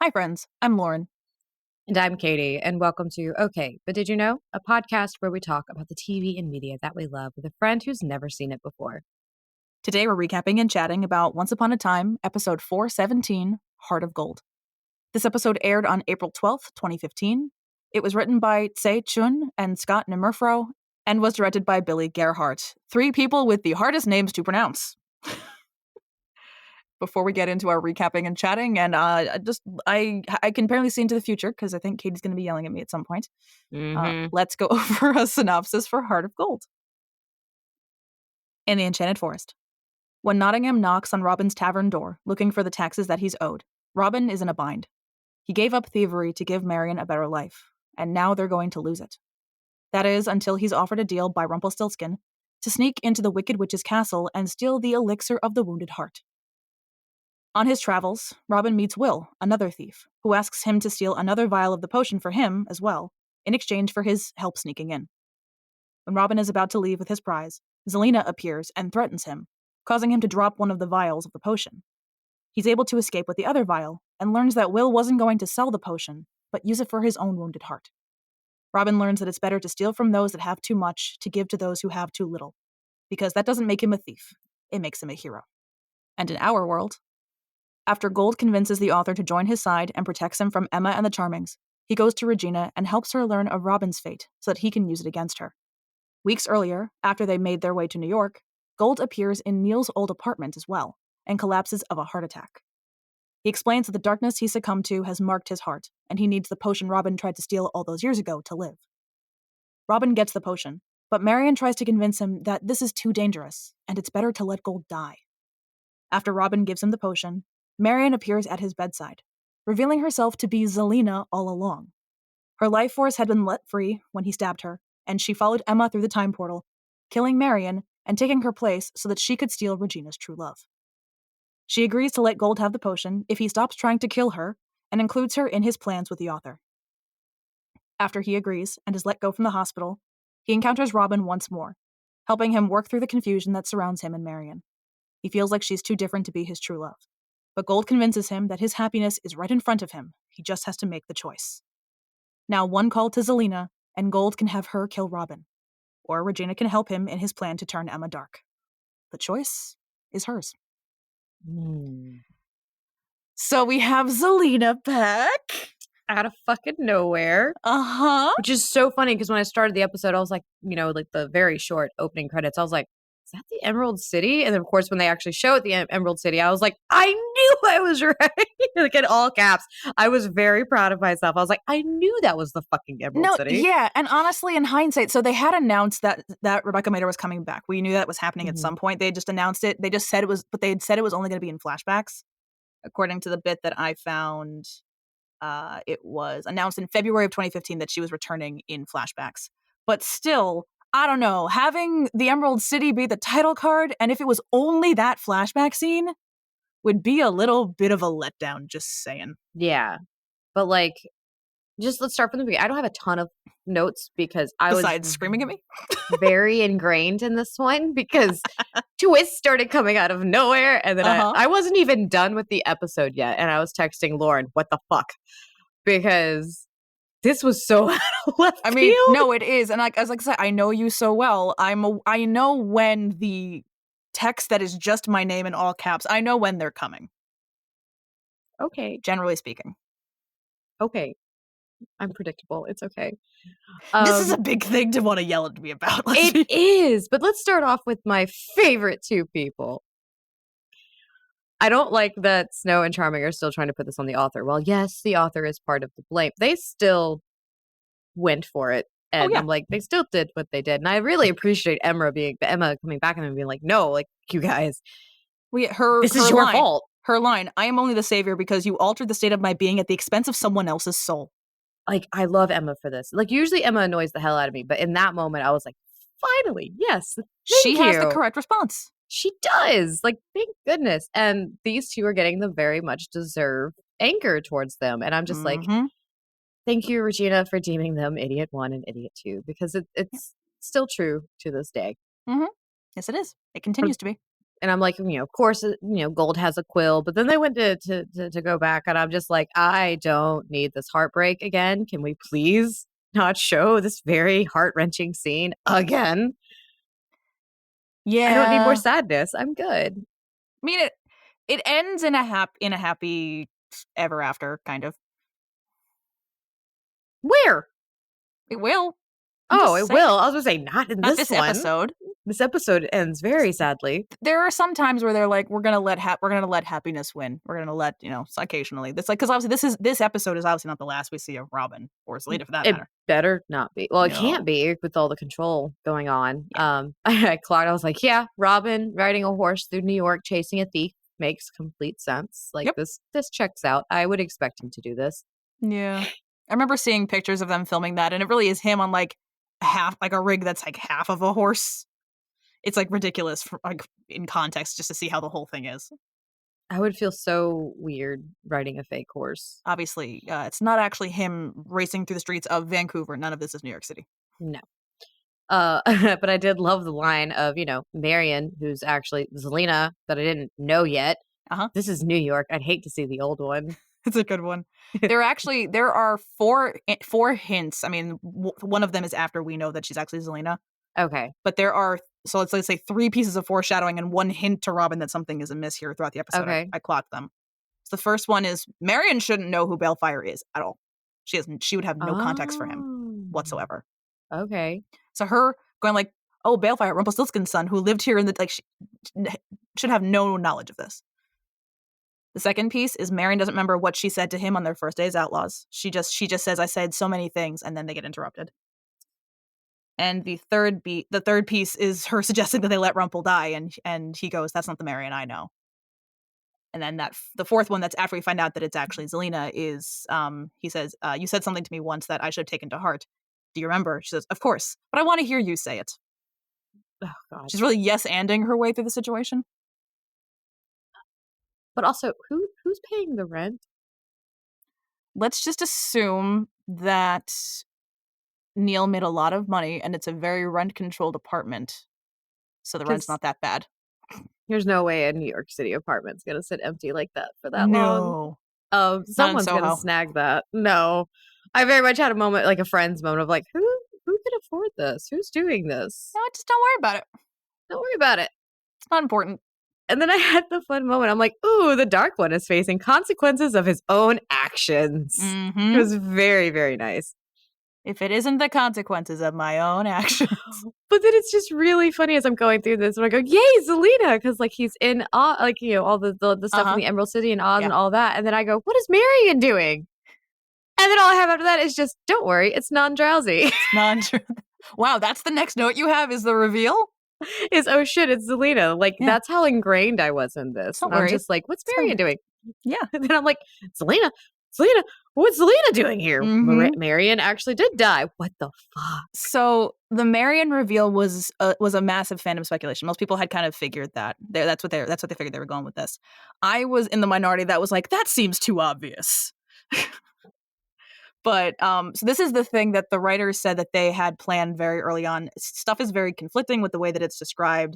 Hi, friends. I'm Lauren. And I'm Katie, and welcome to Okay, But Did You Know? A podcast where we talk about the TV and media that we love with a friend who's never seen it before. Today we're recapping and chatting about Once Upon a Time, episode 417, Heart of Gold. This episode aired on April 12th, 2015. It was written by Tse Chun and Scott Nimmerfro and was directed by Billy Gerhardt. Three people with the hardest names to pronounce. Before we get into our recapping and chatting, and I can apparently see into the future because I think Katie's going to be yelling at me at some point. Let's go over a synopsis for Heart of Gold. In the Enchanted Forest. When Nottingham knocks on Robin's tavern door, looking for the taxes that he's owed, Robin is in a bind. He gave up thievery to give Marian a better life, and now they're going to lose it. That is, until he's offered a deal by Rumpelstiltskin to sneak into the Wicked Witch's castle and steal the elixir of the wounded heart. On his travels, Robin meets Will, another thief, who asks him to steal another vial of the potion for him as well, in exchange for his help sneaking in. When Robin is about to leave with his prize, Zelena appears and threatens him, causing him to drop one of the vials of the potion. He's able to escape with the other vial, and learns that Will wasn't going to sell the potion, but use it for his own wounded heart. Robin learns that it's better to steal from those that have too much to give to those who have too little, because that doesn't make him a thief, it makes him a hero. And in our world, after Gold convinces the author to join his side and protects him from Emma and the Charmings, he goes to Regina and helps her learn of Robin's fate so that he can use it against her. Weeks earlier, after they made their way to New York, Gold appears in Neil's old apartment as well, and collapses of a heart attack. He explains that the darkness he succumbed to has marked his heart, and he needs the potion Robin tried to steal all those years ago to live. Robin gets the potion, but Marian tries to convince him that this is too dangerous, and it's better to let Gold die. After Robin gives him the potion, Marian appears at his bedside, revealing herself to be Zelena all along. Her life force had been let free when he stabbed her, and she followed Emma through the time portal, killing Marian and taking her place so that she could steal Regina's true love. She agrees to let Gold have the potion if he stops trying to kill her and includes her in his plans with the author. After he agrees and is let go from the hospital, he encounters Robin once more, helping him work through the confusion that surrounds him and Marian. He feels like she's too different to be his true love. But Gold convinces him that his happiness is right in front of him. He just has to make the choice. Now one call to Zelena, and Gold can have her kill Robin. Or Regina can help him in his plan to turn Emma dark. The choice is hers. So we have Zelena back. Out of fucking nowhere. Uh-huh. Which is so funny because when I started the episode, I was like, like the very short opening credits, I was like, is that the Emerald City? And then, of course, when they actually show it the Emerald City, I was like, I knew I was right. Like in all caps. I was very proud of myself. I was like, I knew that was the fucking Emerald City. Yeah, and honestly, in hindsight, so they had announced that Rebecca Mader was coming back. We knew that was happening at some point. They just announced it. They just said it was, but they had said it was only going to be in flashbacks. According to the bit that I found, it was announced in February of 2015 that she was returning in flashbacks. But still, I don't know, having the Emerald City be the title card, and if it was only that flashback scene, would be a little bit of a letdown, just saying. Yeah. But just let's start from the beginning. I don't have a ton of notes because Besides screaming at me? very ingrained in this one because twists started coming out of nowhere. And then I wasn't even done with the episode yet. And I was texting Lauren, what the fuck? Because this was so left I mean, field. no, it is. And as I said, I know you so well. I know when the text that is just my name in all caps, I know when they're coming. Okay. Generally speaking. Okay. I'm predictable. It's okay. This is a big thing to want to yell at me about. It is. But let's start off with my favorite two people. I don't like that Snow and Charming are still trying to put this on the author. Well, yes, the author is part of the blame. They still went for it. And I'm like, they still did what they did. And I really appreciate Emma coming back and being like, no, like, you guys, this is your fault. Her line, I am only the savior because you altered the state of my being at the expense of someone else's soul. Like, I love Emma for this. Like, usually Emma annoys the hell out of me. But in that moment, I was like, finally, yes. She has the correct response. She does. Like, thank goodness. And these two are getting the very much deserved anger towards them. And I'm just like, thank you, Regina, for deeming them idiot 1 and idiot 2, because it's still true to this day. Yes, it is. It continues to be. And I'm like, of course, Gold has a quill, but then they went to go back, and I'm just like, I don't need this heartbreak again. Can we please not show this very heart wrenching scene again? I don't need more Yeah. sadness. I'm good. I mean, it ends in a happy ever after, kind of. Where? It will. I'm Oh, just it saying. will. I was gonna say, not in Not this this one. episode. This episode ends very sadly. There are some times where they're like, we're gonna let happiness win. We're gonna let occasionally. That's like because obviously this episode is obviously not the last we see of Robin or Zelina for that It matter. better not be. Well, it can't No. be with all the control going on. Yeah. I clocked. I was like, yeah, Robin riding a horse through New York chasing a thief makes complete sense. Like Yep. this checks out. I would expect him to do this. Yeah. I remember seeing pictures of them filming that, and it really is him on like a rig that's like half of a horse. It's like ridiculous for, like in context just to see how the whole thing is. I would feel so weird riding a fake horse. Obviously, it's not actually him racing through the streets of Vancouver. None of this is New York City. No. But I did love the line of, Marion, who's actually Zelina that I didn't know yet. This is New York. I'd hate to see the old one. It's a good one. There are four hints. I mean, one of them is after we know that she's actually Zelina. Okay. But there are, so let's say 3 pieces of foreshadowing and 1 hint to Robin that something is amiss here throughout the episode. Okay. I clocked them. So the first one is Marion shouldn't know who Balefire is at all. She would have no context for him whatsoever. Okay. So her going like, oh, Balefire, Rumpelstiltskin's son, who lived here in the, like, she should have no knowledge of this. The second piece is Marion doesn't remember what she said to him on their first day as outlaws. She just says, I said so many things, and then they get interrupted. And the third piece is her suggesting that they let Rumpel die, and he goes, that's not the Marion I know. And then the fourth one that's after we find out that it's actually Zelina is, he says, you said something to me once that I should have taken to heart. Do you remember? She says, of course, but I want to hear you say it. Oh, God. She's really yes-anding her way through the situation. But also, who's paying the rent? Let's just assume that Neil made a lot of money and it's a very rent-controlled apartment. So the rent's not that bad. There's no way a New York City apartment's going to sit empty like that for that long. No. Someone's going to snag that. No. I very much had a moment, like a friend's moment of like, who can afford this? Who's doing this? No, just don't worry about it. Don't worry about it. It's not important. And then I had the fun moment. I'm like, ooh, the Dark One is facing consequences of his own actions. Mm-hmm. It was very, very nice. If it isn't the consequences of my own actions. But then it's just really funny as I'm going through this. And I go, yay, Zelina! Because like he's in Oz, like, all the stuff in the Emerald City and Oz and all that. And then I go, what is Marion doing? And then all I have after that is just, don't worry, it's non-drowsy. It's non-drowsy. Wow, that's the next note you have is the reveal? Is, oh shit, it's Zelina. Like, that's how ingrained I was in this. Don't worry. I'm just like, what's Marion doing? Yeah. And then I'm like, Zelina, what's Zelina doing here? Mm-hmm. Marion actually did die. What the fuck? So the Marion reveal was a massive fandom speculation. Most people had kind of figured that. That's what they figured they were going with this. I was in the minority that was like, that seems too obvious. But so this is the thing that the writers said that they had planned very early on. Stuff is very conflicting with the way that it's described.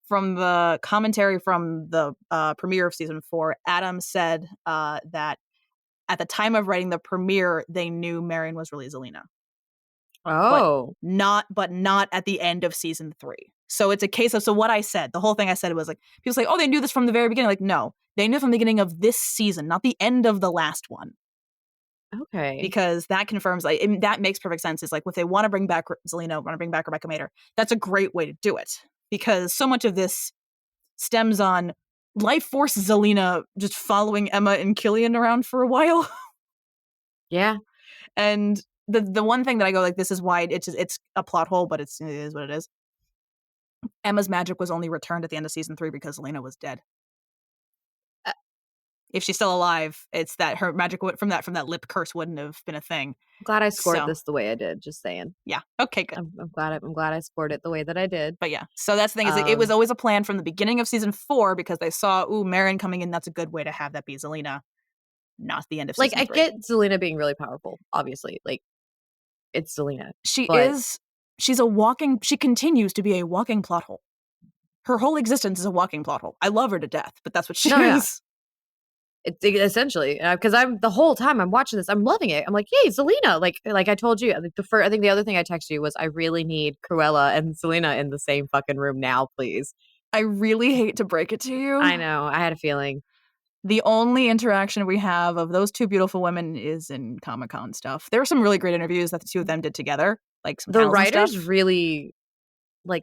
From the commentary from the premiere of season 4, Adam said that at the time of writing the premiere, they knew Marion was really Zelina. Oh. But not at the end of season 3. So it's a case of, so what I said, the whole thing I said was like, people say, oh, they knew this from the very beginning. Like, no, they knew from the beginning of this season, not the end of the last one. Okay. Because that confirms, like, that makes perfect sense. It's like, if they want to bring back Zelina, want to bring back Rebecca Mader, that's a great way to do it. Because so much of this stems on Life Force Zelina just following Emma and Killian around for a while. Yeah. And the one thing that I go, like, this is why it's a plot hole, but it is what it is. Emma's magic was only returned at the end of season 3 because Zelina was dead. If she's still alive, it's that her magic from that lip curse wouldn't have been a thing. I'm glad I scored this the way I did. Just saying. Yeah. Okay. Good. I'm glad I scored it the way that I did. But yeah. So that's the thing is, it was always a plan from the beginning of season 4 because they saw, Marion coming in. That's a good way to have that be Zelina, not the end of season 3. Like, I get Zelina being really powerful. Obviously, like, it's Zelina. She continues to be a walking plot hole. her whole existence is a walking plot hole. I love her to death, but that's what she No, yeah. is. It's essentially, because I'm the whole time I'm watching this, I'm loving it. I'm like, yay, Zelina! Like I told you, like I think the other thing I texted you was I really need Cruella and Zelina in the same fucking room now, please. I really hate to break it to you. I know. I had a feeling. The only interaction we have of those two beautiful women is in Comic-Con stuff. There were some really great interviews that the two of them did together, like some The panels and writers stuff. really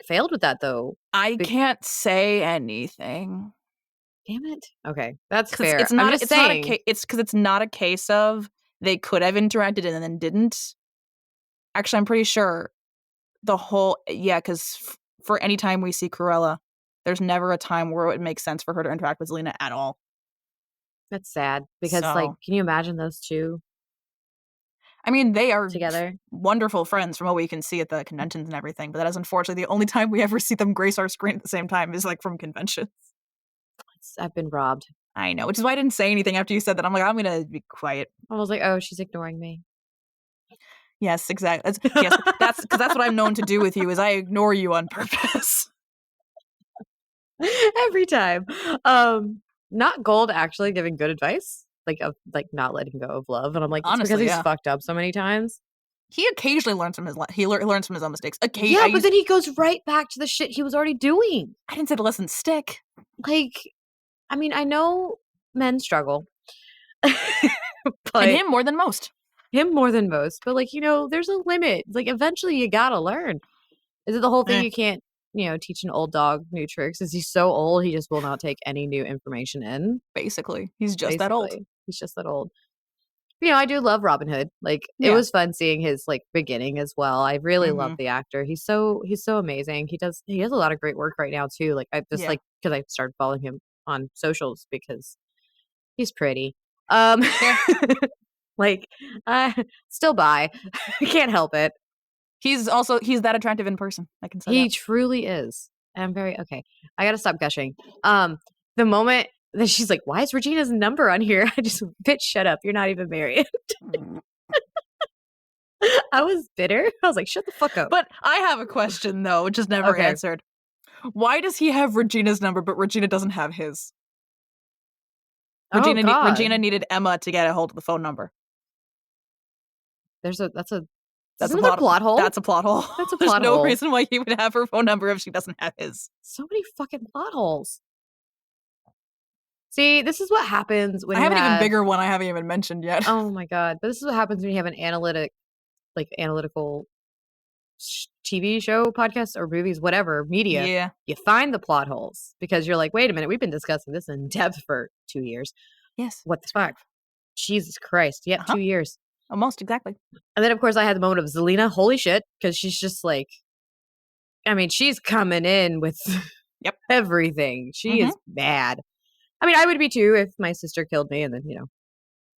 failed with that though. I can't say anything. Damn it. Okay, that's fair. It's not a case of they could have interacted and then didn't. Actually, I'm pretty sure because for any time we see Cruella, there's never a time where it would make sense for her to interact with Zelina at all. That's sad because, can you imagine those two? I mean, they are together, wonderful friends from what we can see at the conventions and everything, but that is unfortunately the only time we ever see them grace our screen at the same time is from conventions. I've been robbed. I know, which is why I didn't say anything after you said that. I'm like, I'm going to be quiet. I was like, oh, she's ignoring me. Yes, exactly. That's because that's what I'm known to do with you is I ignore you on purpose. Every time. Not Gold actually giving good advice, of not letting go of love, and I'm like, it's honestly, because he's fucked up so many times. He occasionally learns from learns from his own mistakes. Yeah, but then he goes right back to the shit he was already doing. I didn't say the lessons stick. I mean, I know men struggle, but and him more than most. But there's a limit. Eventually you gotta learn. Is it the whole thing you can't, teach an old dog new tricks? Is he so old he just will not take any new information in? Basically, he's just that old. He's just that old. I do love Robin Hood. It was fun seeing his beginning as well. I really love the actor. He's so amazing. He has a lot of great work right now too. I just because I started following him on socials because he's pretty. Still bi. Can't help it. He's that attractive in person. I can say he truly is. And I'm very okay. I gotta stop gushing. The moment that she's like, "Why is Regina's number on here?" I just, bitch, shut up. You're not even married. I was bitter. I was like, shut the fuck up. But I have a question though, which is never answered. Why does he have Regina's number, but Regina doesn't have his? Regina needed Emma to get a hold of the phone number. That's a plot hole. That's a plot hole. That's a plot hole. There's no reason why he would have her phone number if she doesn't have his. So many fucking plot holes. See, this is what happens when I have an even bigger one I haven't even mentioned yet. Oh my god! But this is what happens when you have an analytical TV show, podcast, or movies, whatever media. Yeah, you find the plot holes because you're like, wait a minute, we've been discussing this in depth for 2 years. Yes. What the fuck? Jesus Christ! Yep, 2 years. Almost exactly. And then, of course, I had the moment of Zelina. Holy shit! Because she's just she's coming in with everything. She is bad. I mean, I would be too if my sister killed me and then,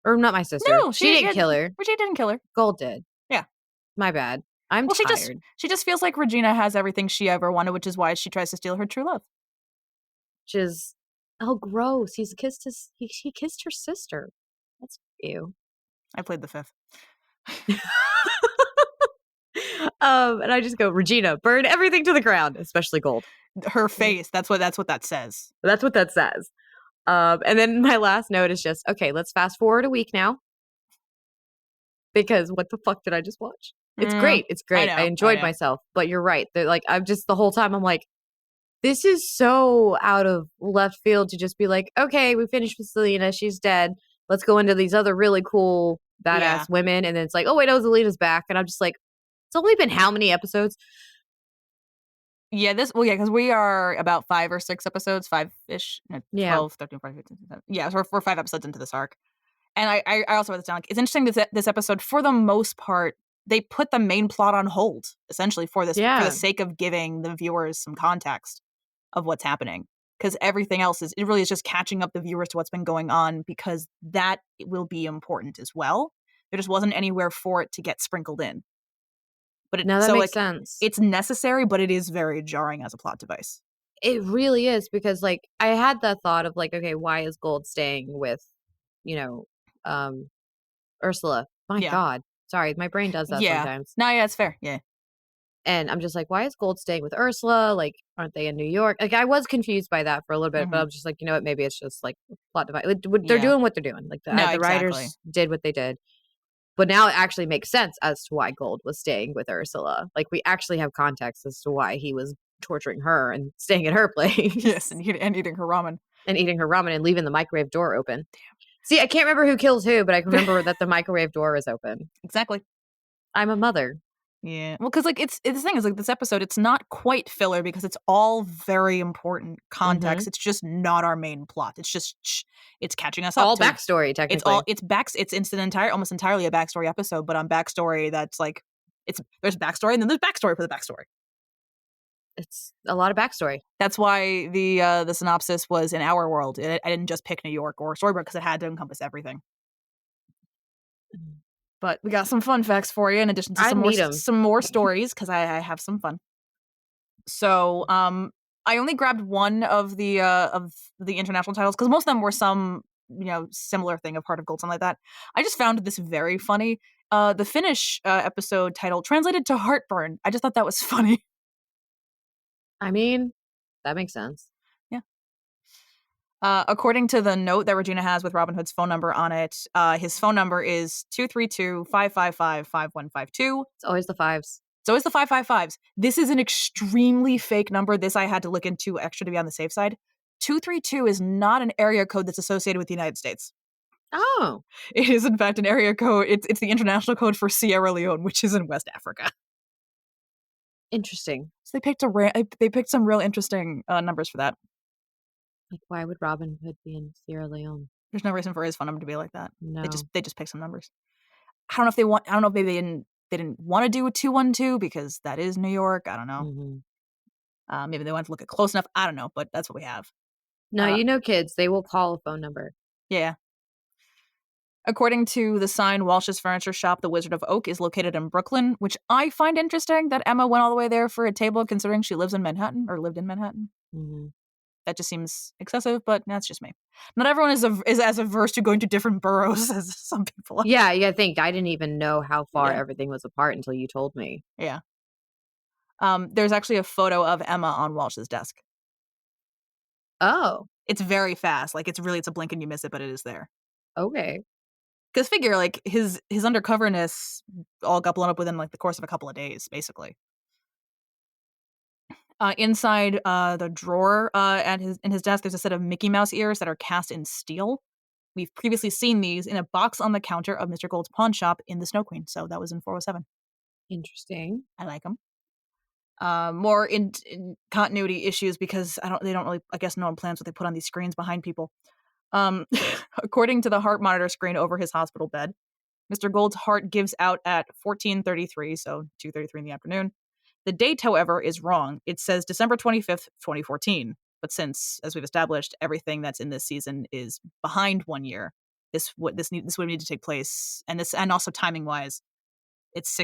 or not my sister. No, she didn't kill her. Regina didn't kill her. Gold did. Yeah. My bad. I'm tired. She just feels like Regina has everything she ever wanted, which is why she tries to steal her true love. Which is, gross. He kissed her sister. That's ew. I played the fifth. And I just go, Regina, burn everything to the ground, especially Gold. Her face. That's what that says. That's what that says. And then my last note is just, okay, let's fast forward a week now. Because what the fuck did I just watch? It's great. It's great. I enjoyed myself. But you're right. I'm just the whole time I'm like, this is so out of left field to just be like, okay, we finished with Zelina. She's dead. Let's go into these other really cool, badass women. And then it's like, oh, wait, Zelina's back. And I'm just like, it's only been how many episodes? Yeah, because we are about 5 or 6 episodes, 5-ish, 12, 13, 14, 15, 16. Yeah, so we're 5 episodes into this arc. And I also wrote this down. It's interesting that this episode, for the most part, they put the main plot on hold, essentially, for the sake of giving the viewers some context of what's happening. Because everything else it really is just catching up the viewers to what's been going on, because that will be important as well. There just wasn't anywhere for it to get sprinkled in. But that makes sense. It's necessary, but it is very jarring as a plot device. It really is, because I had the thought of okay, why is Gold staying with, Ursula? My God. Sorry, my brain does that sometimes. No, yeah, it's fair. Yeah. And I'm just like, why is Gold staying with Ursula? Like, aren't they in New York? Like, I was confused by that for a little bit, but Mhm. I'm just like, you know what? Maybe it's just like plot device. They're Yeah. doing what they're doing. Like, No, the exactly. writers did what they did. But now it actually makes sense as to why Gold was staying with Ursula. Like, we actually have context as to why he was torturing her and staying at her Yes, place and eating her ramen. and eating her ramen and leaving the microwave door open. See, I can't remember who kills who, but I can remember that the microwave door is open. Exactly. I'm a mother. Yeah. Well, because like it's the thing is like this episode, it's not quite filler because it's all very important context. Mhm. It's just not our main plot. It's just it's catching us up All to. backstory, It's technically. all it's backs. It's almost entirely a backstory episode, but on backstory that's like there's backstory and then there's backstory for the backstory. It's a lot of backstory. That's why the synopsis was in our world. I didn't just pick New York or Storybrooke because it had to encompass everything. But we got some fun facts for you in addition to I need 'em. some more stories because I have some fun. So I only grabbed one of the international titles because most of them were some similar thing of Heart of Gold, something like that. I just found this very funny. The Finnish episode title translated to Heartburn. I just thought that was funny. I mean, that makes sense. Yeah. According to the note that Regina has with Robin Hood's phone number on it, his phone number is 232-555-5152. It's always the fives. So is the 555s. This is an extremely fake number. This I had to look into extra to be on the safe side. 232 is not an area code that's associated with the United States. Oh. It is, in fact, an area code. It's the international code for Sierra Leone, which is in West Africa. Interesting. So they picked some real interesting numbers for that. Like, why would Robin Hood be in Sierra Leone? There's no reason for his phone number to be like that. No. They just picked some numbers. I don't know if maybe they didn't want to do a 212 because that is New York. I don't know. Mhm. Maybe they wanted to look at close enough. I don't know, but that's what we have. No, you know kids, they will call a phone number. Yeah. According to the sign, Walsh's furniture shop, The Wizard of Oak, is located in Brooklyn, which I find interesting that Emma went all the way there for a table considering she lives in Manhattan or lived in Manhattan. Mhm. That just seems excessive, but that's just me. Not everyone is as averse to going to different boroughs as some people are. Yeah, I think I didn't even know how far Yeah. everything was apart until you told me. Yeah. There's actually a photo of Emma on Walsh's desk. Oh, It's very fast. Like it's a blink and you miss it, but it is there. okay. Because figure like his undercoverness all got blown up within like the course of a couple of days, basically. Inside the drawer in his desk, there's a set of Mickey Mouse ears that are cast in steel. We've previously seen these in a box on the counter of Mr. Gold's pawn shop in the Snow Queen, so that was in 407. Interesting. I like them. More in continuity issues because they don't really, I guess no one plans what they put on these screens behind people. According to the heart monitor screen over his hospital bed, Mr. Gold's heart gives out at 14:33, so 2:33 in the afternoon. The date, however, is wrong. It says December 25th, 2014. But since, as we've established, everything that's in this season is behind 1 year, this would need to take place, and also timing wise, it's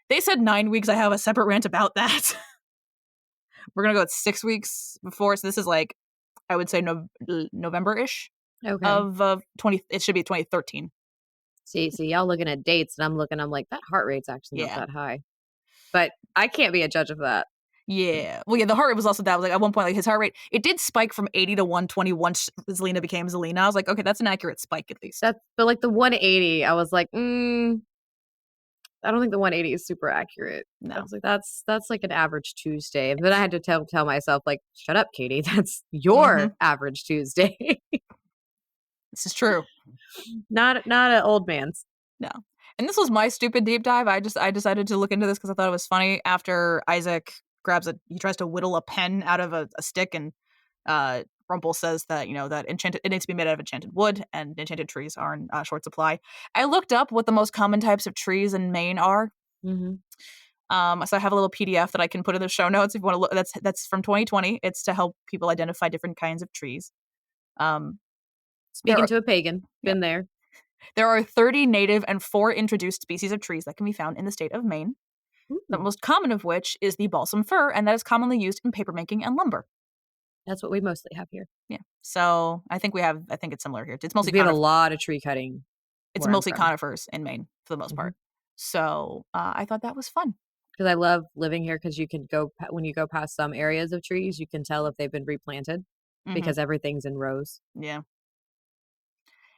they said 9 weeks. I have a separate rant about that. We're gonna go at 6 weeks before, so this is like I would say November-ish Okay. of 20. It should be 2013. See, y'all looking at dates, and I'm like, that heart rate's actually not that high. But I can't be a judge of that. Yeah. Well, yeah, the heart rate was also that. Like at one point, like his heart rate, it did spike from 80 to 120 once Zelina became Zelina. I was like, okay, that's an accurate spike at least. But like the 180, I was like, I don't think the 180 is super accurate. No. I was like, that's like an average Tuesday. And then I had to tell myself, like, shut up, Katie. That's your average Tuesday. This is true. Not an old man's. No. And this was my stupid deep dive. I decided to look into this because I thought it was funny. After Isaac he tries to whittle a pen out of a stick, and Rumpel says that that it needs to be made out of enchanted wood, and enchanted trees are in short supply. I looked up what the most common types of trees in Maine are. Mm-hmm. So I have a little PDF that I can put in the show notes if you want to look. That's from 2020. It's to help people identify different kinds of trees. Speaking to a pagan, been there. There are 30 native and 4 introduced species of trees that can be found in the state of Maine. Ooh. The most common of which is the balsam fir, and that is commonly used in papermaking and lumber. That's what we mostly have here. Yeah. So I think it's similar here. It's mostly we have a lot of tree cutting. It's mostly conifers in Maine for the most part. So I thought that was fun. Because I love living here because you can go, when you go past some areas of trees, you can tell if they've been replanted Mm-hmm. because everything's in rows. Yeah.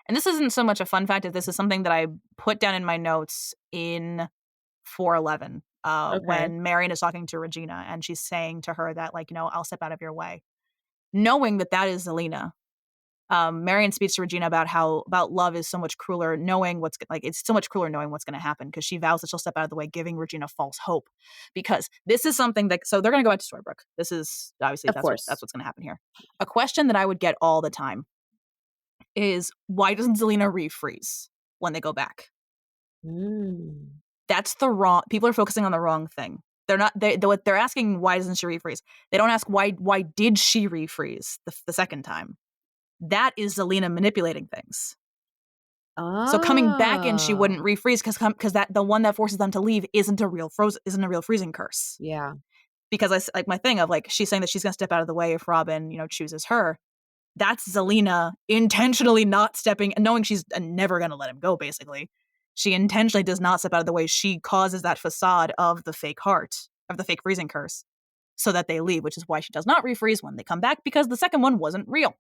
And this isn't so much a fun fact, this is something that I put down in my notes in 411 Okay. when Marion is talking to Regina and she's saying to her that, like, I'll step out of your way. Knowing that that is Zelina, Marion speaks to Regina about love is so much crueler, knowing it's so much crueler knowing what's going to happen, because she vows that she'll step out of the way, giving Regina false hope. Because this is something that, so they're going to go back to Storybrooke. This is obviously Of that's course. what's going to happen here. A question that I would get all the time is, why doesn't Zelina refreeze when they go back? Mm. That's the wrong. People are focusing on the wrong thing. They're not. What they're asking, why doesn't she refreeze? They don't ask why. Why did she refreeze the second time? That is Zelina manipulating things. So coming back in, she wouldn't Oh. refreeze because that the one that forces them to leave isn't a real freezing curse. Yeah. Because my thing of, like, she's saying that she's gonna step out of the way if Robin chooses her. That's Zelina intentionally not stepping, knowing she's never gonna let him go. Basically, she intentionally does not step out of the way. She causes that facade of the fake heart, of the fake freezing curse, so that they leave. Which is why she does not refreeze when they come back, because the second one wasn't real.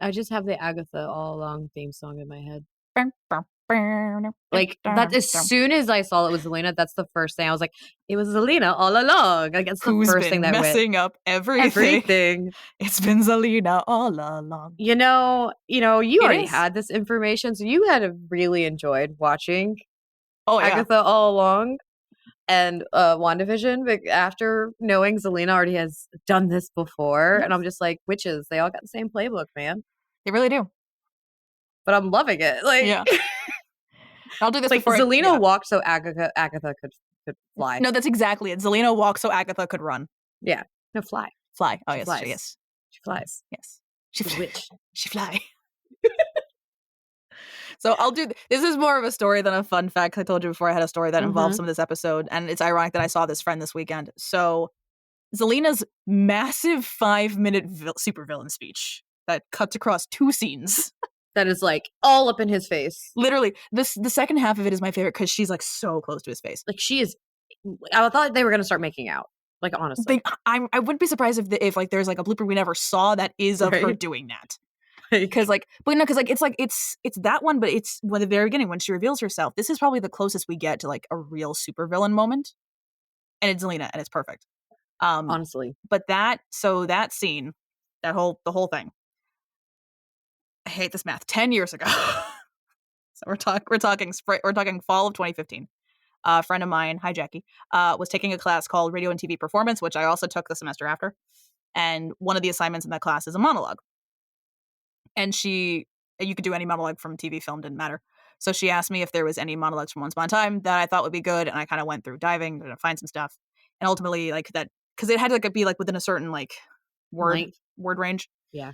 I just have the Agatha All Along theme song in my head. Like, that, as soon as I saw it was Zelina, that's the first thing I was like, it was Zelina all along. Like, that's the Who's first thing been that went. messing up everything? Everything. It's been Zelina all along. You It already is. had this information, so you had really enjoyed watching Oh yeah. Agatha All Along and WandaVision, but after knowing Zelina already has done this before, Yes. and I'm just like, witches, they all got the same playbook, man. They really do. But I'm loving it. Like, Yeah. I'll do this like before Zelina walked so Agatha could fly. No, that's exactly it. Zelina walked so Agatha could run. Yeah. No, fly. Fly. Oh, She yes. flies. Yes. She flies. Yes. She's a witch. She fly. So I'll do. This is more of a story than a fun fact. I told you before I had a story that involves some of this episode, and it's ironic that I saw this friend this weekend. So Zelina's massive 5-minute supervillain speech that cuts across 2 scenes. That is like all up in his face. Literally, the second half of it is my favorite because she's like so close to his face. Like, she is. I thought they were gonna start making out. Like, honestly, I wouldn't be surprised if like there's like a blooper we never saw that is of her doing that. Because it's that one, but it's when the very beginning when she reveals herself. This is probably the closest we get to like a real supervillain moment, and it's Zelina, and it's perfect. Honestly, but that scene, the whole thing. I hate this math. 10 years ago. So we're talking fall of 2015. A friend of mine, hi Jackie, was taking a class called Radio and TV Performance, which I also took the semester after. And one of the assignments in that class is a monologue. And you could do any monologue from TV, film, didn't matter. So she asked me if there was any monologues from Once Upon a Time that I thought would be good, and I kind of went through diving to find some stuff. And ultimately, like that, because it had to be like within a certain like word range. Yeah.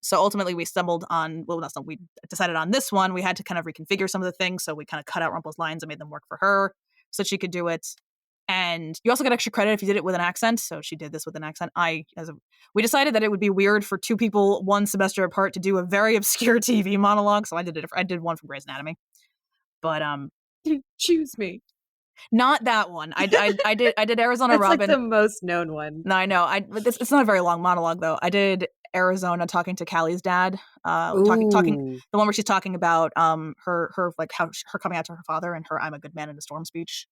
So ultimately we stumbled on, we decided on this one. We had to kind of reconfigure some of the things. So we kind of cut out Rumple's lines and made them work for her so she could do it. And you also get extra credit if you did it with an accent. So she did this with an accent. We decided that it would be weird for 2 people 1 semester apart to do a very obscure TV monologue. So I did one from Grey's Anatomy. But choose me. Not that one. I did Arizona That's Robin. Like the most known one. No, I know. It's not a very long monologue though. I did Arizona talking to Callie's dad. Talking the one where she's talking about her like how her coming out to her father and her "I'm a good man in a storm" speech.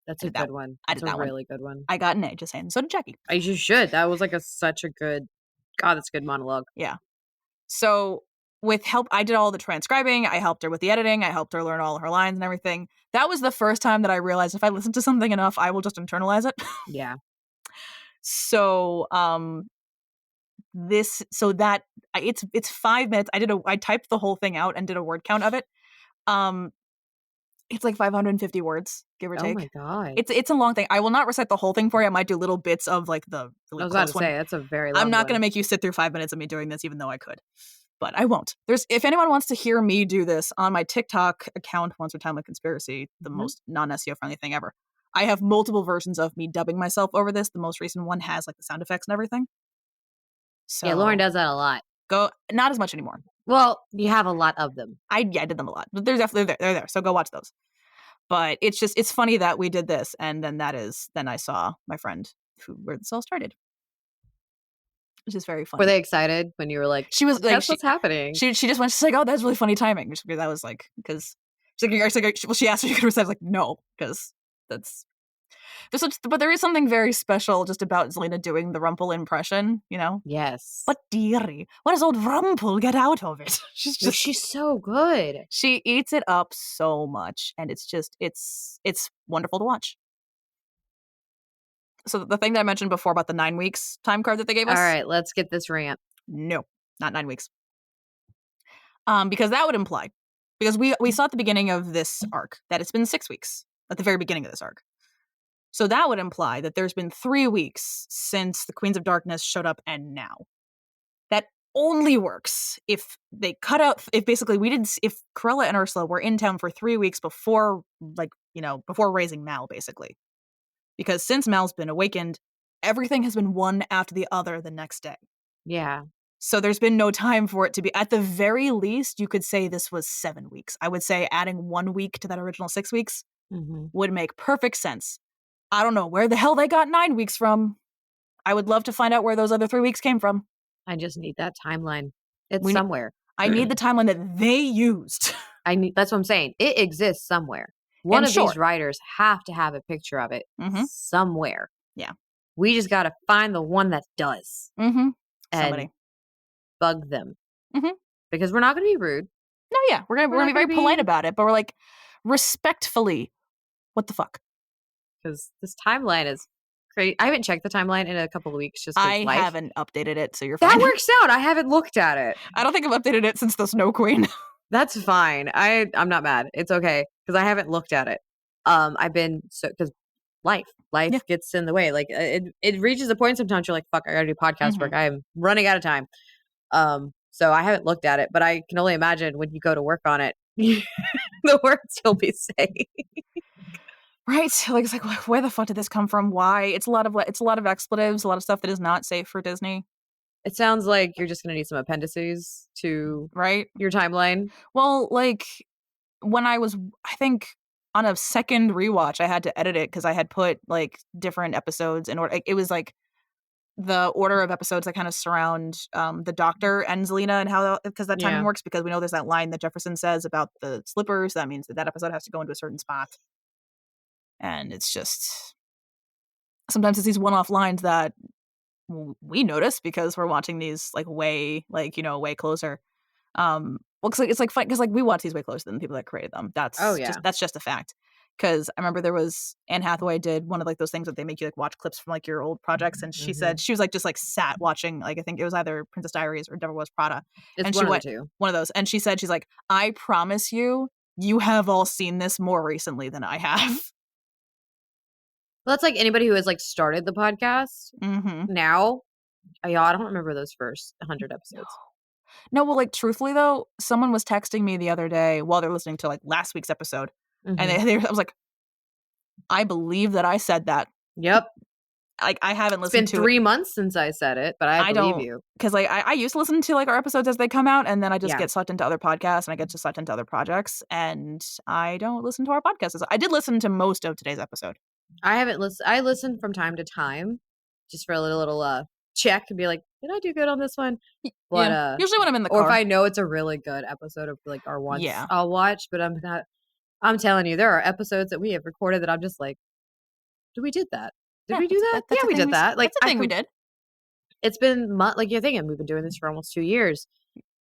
That's a good one. That's a really good one. I got an A, just saying. So did Jackie. You should. That was like such a good. God, that's a good monologue. Yeah. So with help, I did all the transcribing. I helped her with the editing. I helped her learn all her lines and everything. That was the first time that I realized if I listen to something enough, I will just internalize it. Yeah. So it's 5 minutes. I typed the whole thing out and did a word count of it. It's like 550 words, give or take. Oh my god. It's a long thing. I will not recite the whole thing for you. I might do little bits of like the really I was about to close one. say that's a very long I'm not going to make you sit through 5 minutes of me doing this, even though I could. But I won't. If anyone wants to hear me do this on my TikTok account, Once or Time with Conspiracy, the most non-SEO friendly thing ever. I have multiple versions of me dubbing myself over this. The most recent one has like the sound effects and everything. So yeah, Lauren does that a lot. Not as much anymore. Well, you have a lot of them. I did them a lot, but they're definitely they're there. So go watch those. But it's funny that we did this, and then I saw my friend where this all started, which is very funny. Were they excited when you were like, she was like, that's what's happening? She just went, she's like, oh, that's really funny timing. Because I was like, because she asked me, I was like, no, because that's. But there is something very special just about Zelina doing the Rumpel impression, you know? Yes. But dearie, what does old Rumpel get out of it? She's so good. She eats it up so much, and it's wonderful to watch. So the thing that I mentioned before about the 9 weeks time card that they gave us. All right, let's get this rant. No, not 9 weeks. Because that would imply, because we saw at the beginning of this arc that it's been 6 weeks at the very beginning of this arc. So that would imply that there's been 3 weeks since the Queens of Darkness showed up and now. That only works if they cut out, if Corella and Ursula were in town for 3 weeks before, before raising Mal, basically. Because since Mal's been awakened, everything has been one after the other the next day. Yeah. So there's been no time for it to be, at the very least, you could say this was 7 weeks. I would say adding 1 week to that original 6 weeks would make perfect sense. I don't know where the hell they got 9 weeks from. I would love to find out where those other 3 weeks came from. I just need that timeline. It's somewhere. I need the timeline that they used. That's what I'm saying. It exists somewhere. One of these writers have to have a picture of it somewhere. Yeah. We just got to find the one that does. Somebody. And bug them. Because we're not going to be rude. No, yeah. We're going to be very polite about it, but we're like, respectfully, what the fuck? Because this timeline is crazy. I haven't checked the timeline in a couple of weeks. I haven't updated it, so you're fine. That works out. I haven't looked at it. I don't think I've updated it since the Snow Queen. That's fine. I'm not mad. It's okay because I haven't looked at it. I've been because life gets in the way. Like it reaches a point sometimes you're like, fuck, I gotta do podcast work. I'm running out of time. So I haven't looked at it, but I can only imagine when you go to work on it, the words you'll be saying. Right? Like it's like, where the fuck did this come from? Why? It's a lot of expletives, a lot of stuff that is not safe for Disney. It sounds like you're just gonna need some appendices to your timeline. Well, like when I think on a second rewatch, I had to edit it because I had put like different episodes in order. It was like the order of episodes that kind of surround the Doctor and Zelina and how because that timing works. Because we know there's that line that Jefferson says about the slippers. That means that episode has to go into a certain spot. And it's just sometimes it's these one-off lines that we notice because we're watching these like way closer. Well, it's like fun because like we watch these way closer than the people that created them. That's just a fact. Because I remember there was Anne Hathaway did one of like those things that they make you like watch clips from like your old projects, and she said she was like just like sat watching like I think it was either Princess Diaries or Devil Wears Prada, and she went one of those, and she said she's like, I promise you have all seen this more recently than I have. Well, that's like anybody who has like started the podcast now. I don't remember those first 100 episodes. No, well, like truthfully though, someone was texting me the other day while they're listening to like last week's episode, and I was like, I believe that I said that. Yep. Like I haven't listened to it. It's been 3 months since I said it, but I believe you. Because like I used to listen to like our episodes as they come out, and then I just get sucked into other podcasts and I get sucked into other projects, and I don't listen to our podcasts. I did listen to most of today's episode. I haven't listened. I listen from time to time, just for a little check and be like, did I do good on this one? But usually when I'm in the car, or if I know it's a really good episode of like our ones, I'll watch. But I'm not. I'm telling you, there are episodes that we have recorded that I'm just like, did we did that? Did we do that? Yeah, we did that. Like that's a thing we did. It's been like you're thinking we've been doing this for almost 2 years,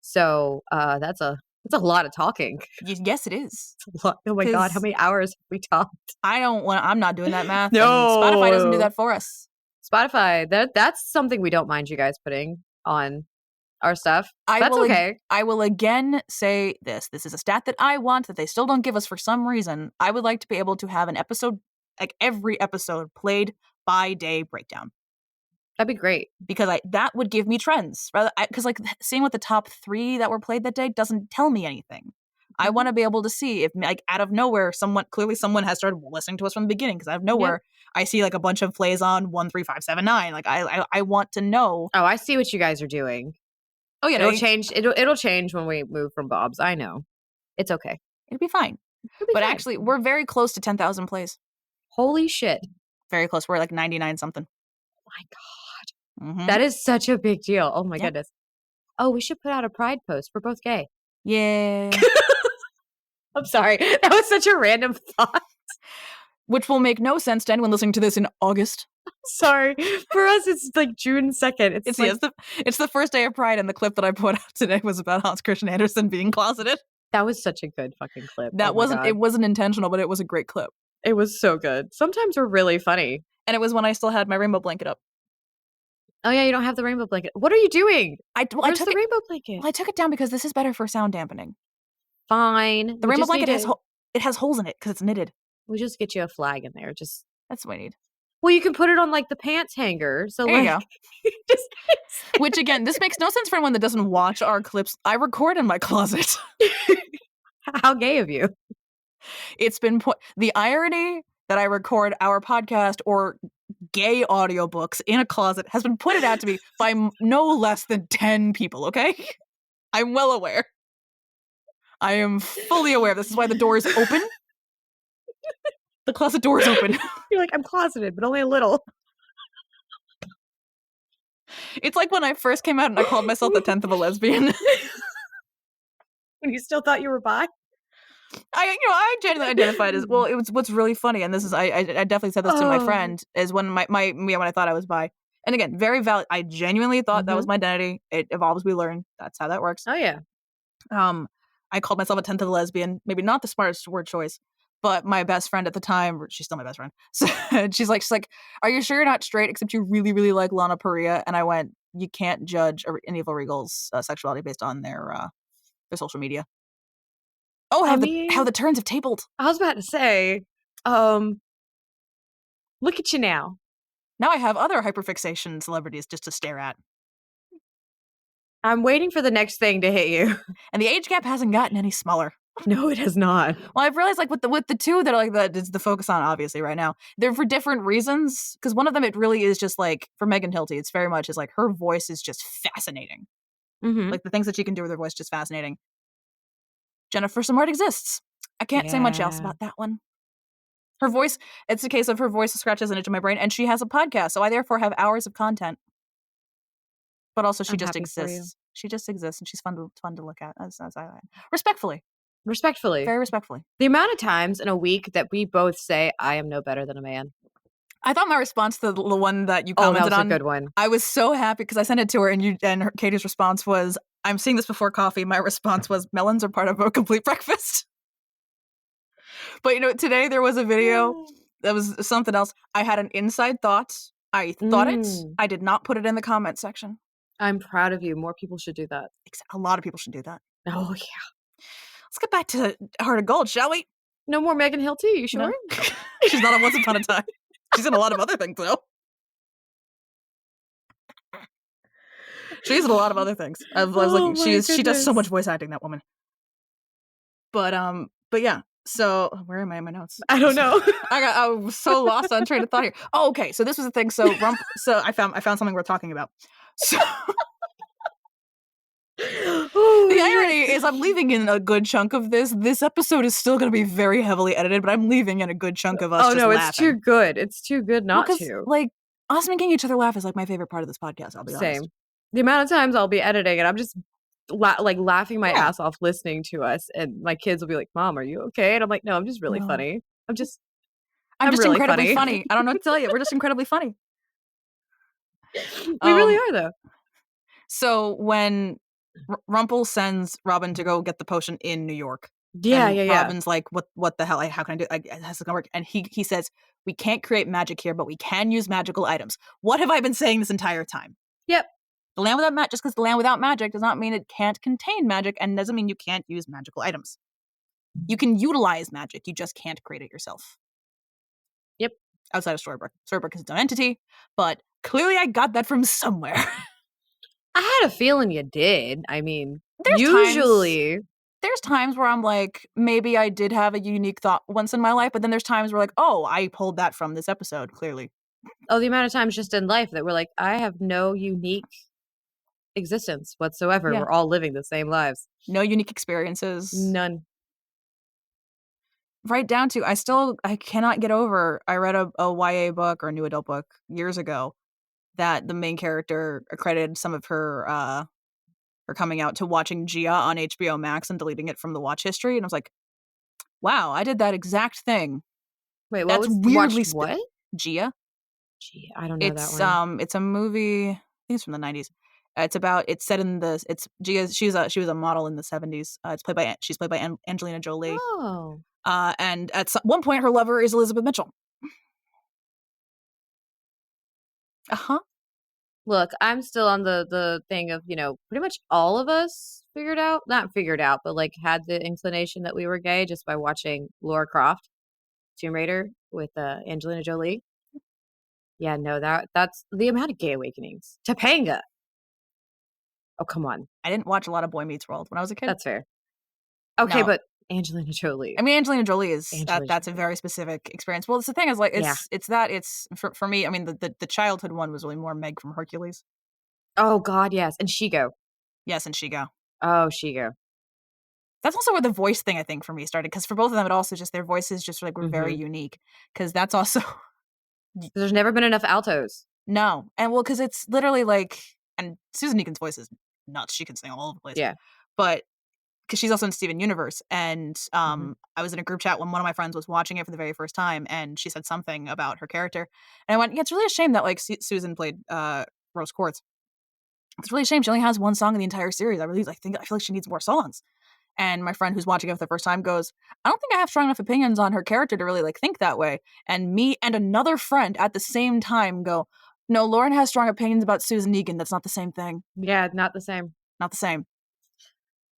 so that's a lot of talking. Yes, it is. It's a lot. Oh my god, how many hours have we talked? I'm not doing that math. No, Spotify doesn't do that for us. Spotify, that's something we don't mind you guys putting on our stuff. That's okay. I will again say this. This is a stat that I want that they still don't give us for some reason. I would like to be able to have an episode, like every episode, played by day breakdown. That'd be great. Because that would give me trends. Because like seeing what the top 3 that were played that day doesn't tell me anything. I want to be able to see if like out of nowhere someone has started listening to us from the beginning, because out of nowhere I see like a bunch of plays on 13579. Like I want to know. Oh, I see what you guys are doing. Oh yeah, it'll change. It'll change when we move from Bob's. I know. It's okay. It'll be fine. But actually, we're very close to 10,000 plays. Holy shit. Very close. We're like 99 something. My God. Mm-hmm. That is such a big deal. Oh my Yeah. goodness. Oh, we should put out a pride post. We're both gay. Yeah. I'm sorry. That was such a random thought. Which will make no sense to anyone listening to this in August. Sorry. For us, it's like June 2nd. It's the first day of Pride, and the clip that I put out today was about Hans Christian Andersen being closeted. That was such a good fucking clip. It wasn't intentional, but it was a great clip. It was so good. Sometimes we're really funny. And it was when I still had my rainbow blanket up. Oh yeah, you don't have the rainbow blanket. What are you doing? Where's the rainbow blanket? Well, I took it down because this is better for sound dampening. Fine. The rainbow blanket has holes in it because it's knitted. We'll just get you a flag in there. That's what I need. Well, you can put it on like the pants hanger. So there you go. Which again, this makes no sense for anyone that doesn't watch our clips. I record in my closet. How gay of you. It's been the irony that I record our podcast or gay audiobooks in a closet has been pointed out to me by no less than 10 people, okay? I'm well aware. I am fully aware. This is why the door is open. The closet door is open. You're like, I'm closeted, but only a little. It's like when I first came out and I called myself the 10th of a lesbian. When you still thought you were bi? I genuinely identified as well. It was what's really funny, and this is I definitely said this to my friend, is when when I thought I was bi. And again, very valid. I genuinely thought that was my identity. It evolves, we learn. That's how that works. Oh yeah. I called myself a 10th of a lesbian. Maybe not the smartest word choice, but my best friend at the time, she's still my best friend. So she's like, "Are you sure you're not straight? Except you really, really like Lana Parrilla." And I went, "You can't judge any of Regal's sexuality based on their social media." Oh, how the turns have tabled. I was about to say, look at you now. Now I have other hyperfixation celebrities just to stare at. I'm waiting for the next thing to hit you. And the age gap hasn't gotten any smaller. No, it has not. Well, I've realized like with the two that are like that is the focus on obviously right now. They're for different reasons. Because one of them, it really is just like for Megan Hilty, it's very much is like her voice is just fascinating. Mm-hmm. Like the things that she can do with her voice, just fascinating. Jennifer Samart exists. I can't say much else about that one. Her voice, it's a case of her voice scratches an itch in my brain, and she has a podcast, so I therefore have hours of content. But also, she just exists. She just exists, and she's fun to look at. As I respectfully, very respectfully. The amount of times in a week that we both say, "I am no better than a man." I thought my response to the one that you commented on, a good one. I was so happy because I sent it to her, and Katie's response was, "I'm seeing this before coffee." My response was, "Melons are part of a complete breakfast." But today there was a video that was something else. I had an inside thought. I thought it. I did not put it in the comment section. I'm proud of you. More people should do that. A lot of people should do that. Oh yeah. Let's get back to Heart of Gold, shall we? No more Megan Hilty. You sure? No. She's not on Once Upon a Time. She's in a lot of other things though. She's in a lot of other things. I was looking. She does so much voice acting, that woman. But yeah. So where am I in my notes? I don't know. I was so lost on train of thought here. Oh, okay. So this was the thing. So I found something worth talking about. So the irony is I'm leaving in a good chunk of this. This episode is still going to be very heavily edited, but I'm leaving in a good chunk of us. Oh no, laughing. It's too good. It's too good not to. Like us making each other laugh is like my favorite part of this podcast. I'll be honest. Same. The amount of times I'll be editing and I'm just laughing my ass off listening to us, and my kids will be like, "Mom, are you okay?" And I'm like, "No, I'm just really funny. I'm just really incredibly funny. I don't know what to tell you. We're just incredibly funny. We really are, though." So when Rumpel sends Robin to go get the potion in New York, Robin's like, "What the hell? Like, how can I do? How's it gonna work?" And he says, "We can't create magic here, but we can use magical items." What have I been saying this entire time? Yep. The land without magic, just because the land without magic does not mean it can't contain magic, and doesn't mean you can't use magical items. You can utilize magic, you just can't create it yourself. Yep. Outside of Storybrooke. Storybrooke is its own entity, but clearly I got that from somewhere. I had a feeling you did. I mean, there's there's times where I'm like, maybe I did have a unique thought once in my life, but then there's times where like, oh, I pulled that from this episode, clearly. Oh, the amount of times just in life that we're like, I have no unique existence whatsoever. We're all living the same lives. No unique experiences. None. right down to I cannot get over. I read a YA book or a new adult book years ago that the main character accredited some of her coming out to watching Gia on HBO Max and deleting it from the watch history, and I was like, wow, I did that exact thing. Wait, That's watched weirdly what? Gia. Gee, I don't know that one. It's a movie. I think it's from the 90s. It's set in the it's Gia. She was a model in the 70s. She's played by Angelina Jolie. Oh. And at one point, her lover is Elizabeth Mitchell. Uh huh. Look, I'm still on the thing of, pretty much all of us not figured out, but like had the inclination that we were gay just by watching Laura Croft, Tomb Raider with Angelina Jolie. Yeah, no, that's the amount of gay awakenings. Topanga. Oh, come on. I didn't watch a lot of Boy Meets World when I was a kid. That's fair. Okay, No. but Angelina Jolie. I mean, Angelina Jolie is Angelina that's a Jolie. very specific experience. Well, it's the thing is like Yeah. it's for me. I mean, the childhood one was really more Meg from Hercules. Oh God, yes, and Shigo. Yes, and Shigo. Oh, Shigo. That's also where the voice thing I think for me started, because for both of them, it also just their voices just like were very unique. Because that's also There's never been enough altos. no, and well, because it's literally like, and Susan Egan's voice is nuts. She can sing all over the place. Yeah, but because she's also in Steven Universe, and I was in a group chat when one of my friends was watching it for the very first time, and she said something about her character, and I went, "Yeah, it's really a shame that like Susan played Rose Quartz. It's really a shame she only has one song in the entire series. I feel like she needs more songs." And my friend who's watching it for the first time goes, "I don't think I have strong enough opinions on her character to really like think that way." And me and another friend at the same time go, "No, Lauren has strong opinions about Susan Egan. That's not the same thing. yeah, not the same. Not the same."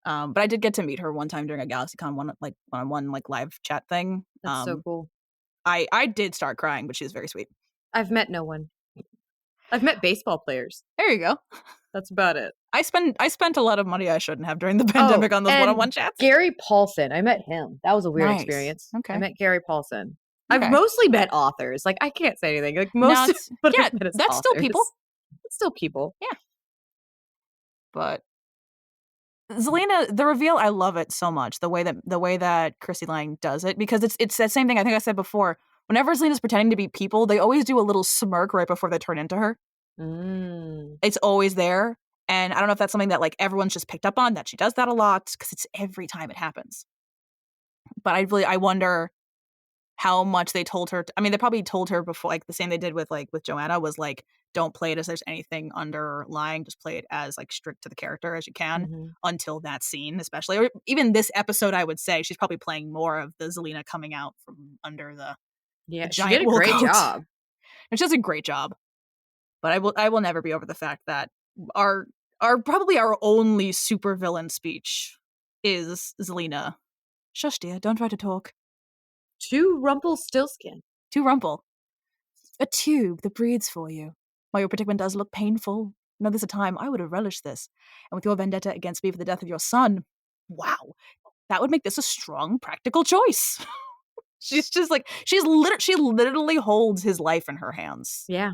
But I did get to meet her one time during a GalaxyCon one-on-one like live chat thing. That's so cool. I did start crying, but she was very sweet. I've met no one. I've met baseball players. There you go. That's about it. I spent a lot of money I shouldn't have during the pandemic on those one-on-one chats. Gary Paulson, I met him. That was a weird experience. Okay. I met Gary Paulson. Okay. I've mostly met authors. Like I can't say anything. Like most yeah, that's still people. It's still people. Yeah. But Zelena, the reveal, I love it so much. The way that Chrissy Lang does it, because it's that same thing I think I said before. Whenever Zelena's pretending to be people, they always do a little smirk right before they turn into her. It's always there. And I don't know if that's something that like everyone's just picked up on, that she does that a lot, because it's every time it happens. But I wonder how much they told her. I mean, they probably told her before, like the same they did with Joanna, was like, don't play it as there's anything underlying. Just play it as like strict to the character as you can until that scene, especially, or even this episode. I would say she's probably playing more of the Zelena coming out from under the she did a great job. And she does a great job. But I will never be over the fact that our probably our only supervillain speech is Zelena. Shush, dear, don't try to talk. To Rumpelstiltskin. To Rumple. A tube that breathes for you. While your predicament does look painful, no, there's a time I would have relished this. And with your vendetta against me for the death of your son, wow, that would make this a strong, practical choice. She's just like, she literally holds his life in her hands. Yeah.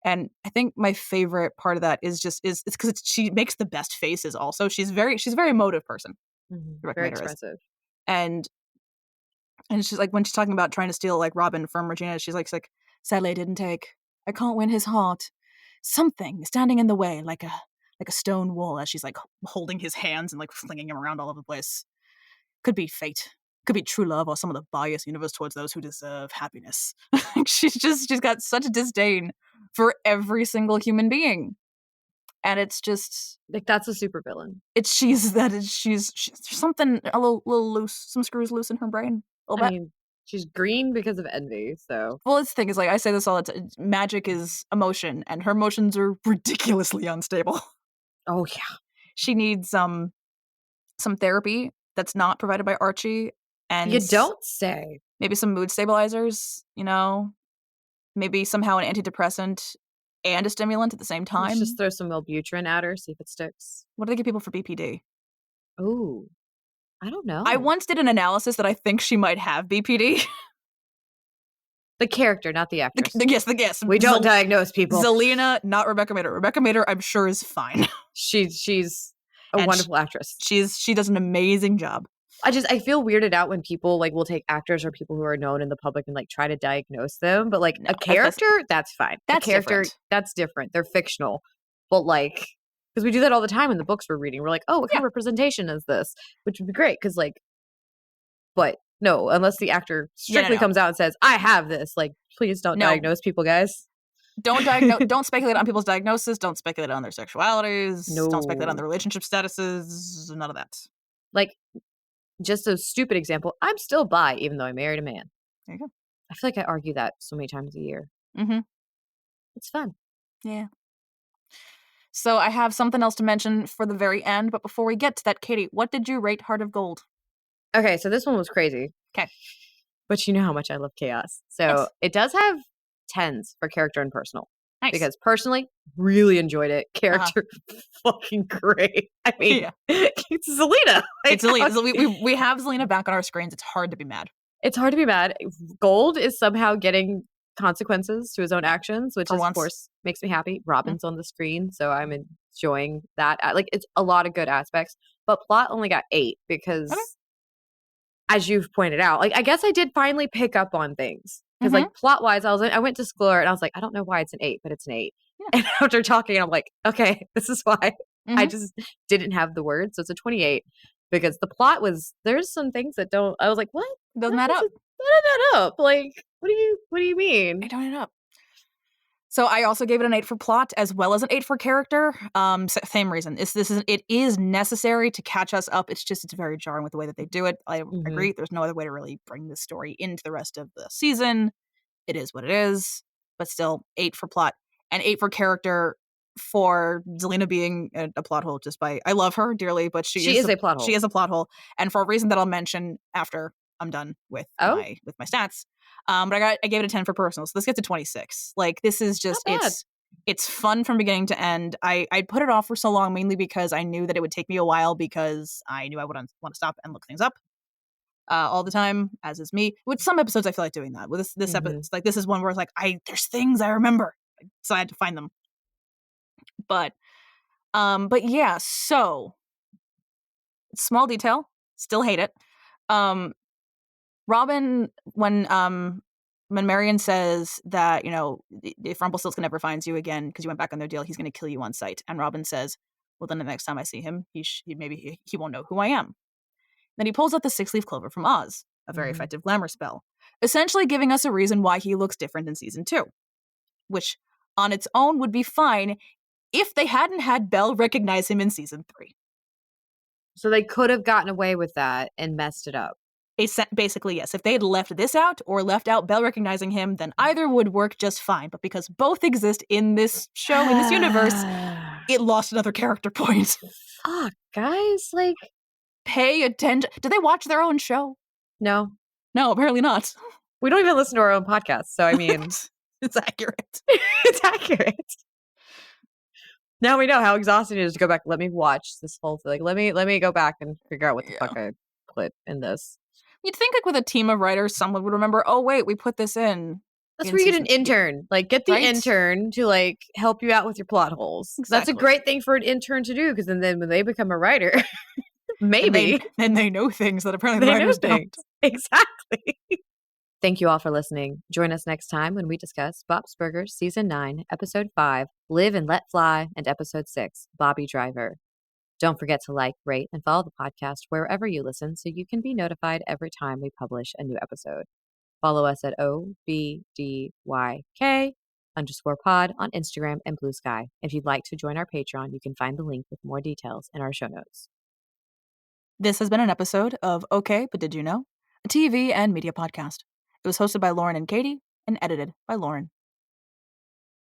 And I think my favorite part of that is because she makes the best faces also. She's a very emotive person. Very expressive. And she's like, when she's talking about trying to steal like Robin from Regina, she's like, sadly I didn't take. I can't win his heart. Something standing in the way, like a stone wall, as she's like holding his hands and like flinging him around all over the place. Could be fate. Could be true love, or some of the bias universe towards those who deserve happiness. she's got such a disdain for every single human being. And it's just like, that's a supervillain. She's something a little loose, some screws loose in her brain. I mean, she's green because of envy, so. Well, the thing is, like, I say this all the time, magic is emotion, and her emotions are ridiculously unstable. Oh, yeah. She needs some therapy that's not provided by Archie. And you don't say. Maybe some mood stabilizers, maybe somehow an antidepressant and a stimulant at the same time. Let's just throw some Wellbutrin at her, see if it sticks. What do they give people for BPD? Oh, I don't know. I once did an analysis that I think she might have BPD. The character, not the actress. Yes. We don't diagnose people. Zelena, not Rebecca Mader. Rebecca Mader, I'm sure, is fine. She's a wonderful actress. She does an amazing job. I feel weirded out when people like will take actors or people who are known in the public and like try to diagnose them. But like No, a character, that's fine. That's a character, different. that's different. They're fictional. But like, because we do that all the time in the books we're reading. We're like, oh, what kind of representation is this? Which would be great because like, but no, unless the actor strictly comes out and says, I have this, like, please don't diagnose people, guys. Don't speculate on people's diagnosis. Don't speculate on their sexualities. No. Don't speculate on their relationship statuses. None of that. Like, just a stupid example. I'm still bi, even though I married a man. There you go. I feel like I argue that so many times a year. Mm-hmm. It's fun. Yeah. So I have something else to mention for the very end, but before we get to that, Katie, what did you rate Heart of Gold? Okay, so this one was crazy. Okay. But you know how much I love chaos. So it does have 10s for character and personal. Nice. Because personally, really enjoyed it. Character, fucking great. I mean, it's Zelina. Like, it's Zelina. We have Zelina back on our screens. It's hard to be mad. It's hard to be mad. Gold is somehow getting consequences to his own actions, which of course makes me happy. Robin's on the screen, so I'm enjoying that. Like, it's a lot of good aspects. But plot only got 8 because, as you've pointed out, like, I guess I did finally pick up on things. Because, like, plot-wise, I went to explore and I was like, I don't know why it's an 8, but it's an 8. Yeah. And after talking, I'm like, okay, this is why. I just didn't have the words. So it's a 28. Because the plot there's some things that don't, I was like, what? Doesn't add up. Doesn't add up. Like, what do you mean? I don't add up. So I also gave it an 8 for plot as well as an 8 for character. Same reason. It is necessary to catch us up. It's very jarring with the way that they do it. I agree. There's no other way to really bring this story into the rest of the season. It is what it is, but still 8 for plot and 8 for character for Zelina being a plot hole. I love her dearly, but she is a plot hole. She is a plot hole, and for a reason that I'll mention after I'm done with my stats. But I gave it a 10 for personal, so this gets a 26. Like, this is just it's fun from beginning to end. I put it off for so long mainly because I knew that it would take me a while because I knew I would want to stop and look things up all the time, as is me. With some episodes, I feel like doing that. With this episode, like, this is one where it's like there's things I remember, so I had to find them. But yeah. So small detail, still hate it. Robin, when Marion says that, if Rumpelstiltskin ever finds you again because you went back on their deal, he's going to kill you on sight. And Robin says, well, then the next time I see him, maybe he won't know who I am. Then he pulls out the 6-leaf clover from Oz, a very effective glamour spell, essentially giving us a reason why he looks different in season 2, which on its own would be fine if they hadn't had Belle recognize him in season 3. So they could have gotten away with that and messed it up. Basically, yes. If they had left this out or left out Belle recognizing him, then either would work just fine. But because both exist in this show, in this universe, it lost another character point. Fuck, guys. Like, pay attention. Do they watch their own show? No. No, apparently not. We don't even listen to our own podcast. So, I mean, it's accurate. It's accurate. Now we know how exhausting it is to go back. Let me watch this whole thing. Like, let me go back and figure out what the fuck I put in this. You'd think, like, with a team of writers, someone would remember, oh, wait, we put this in. That's where you get an intern. Like, get the intern to, like, help you out with your plot holes. Exactly. That's a great thing for an intern to do, because then when they become a writer, maybe. Then they know things that apparently the writers don't. Exactly. Thank you all for listening. Join us next time when we discuss Bob's Burgers Season 9, Episode 5, Live and Let Fly, and Episode 6, Bobby Driver. Don't forget to like, rate, and follow the podcast wherever you listen so you can be notified every time we publish a new episode. Follow us at OBDYK_pod on Instagram and Blue Sky. If you'd like to join our Patreon, you can find the link with more details in our show notes. This has been an episode of Okay, But Did You Know? A TV and media podcast. It was hosted by Lauren and Katie and edited by Lauren.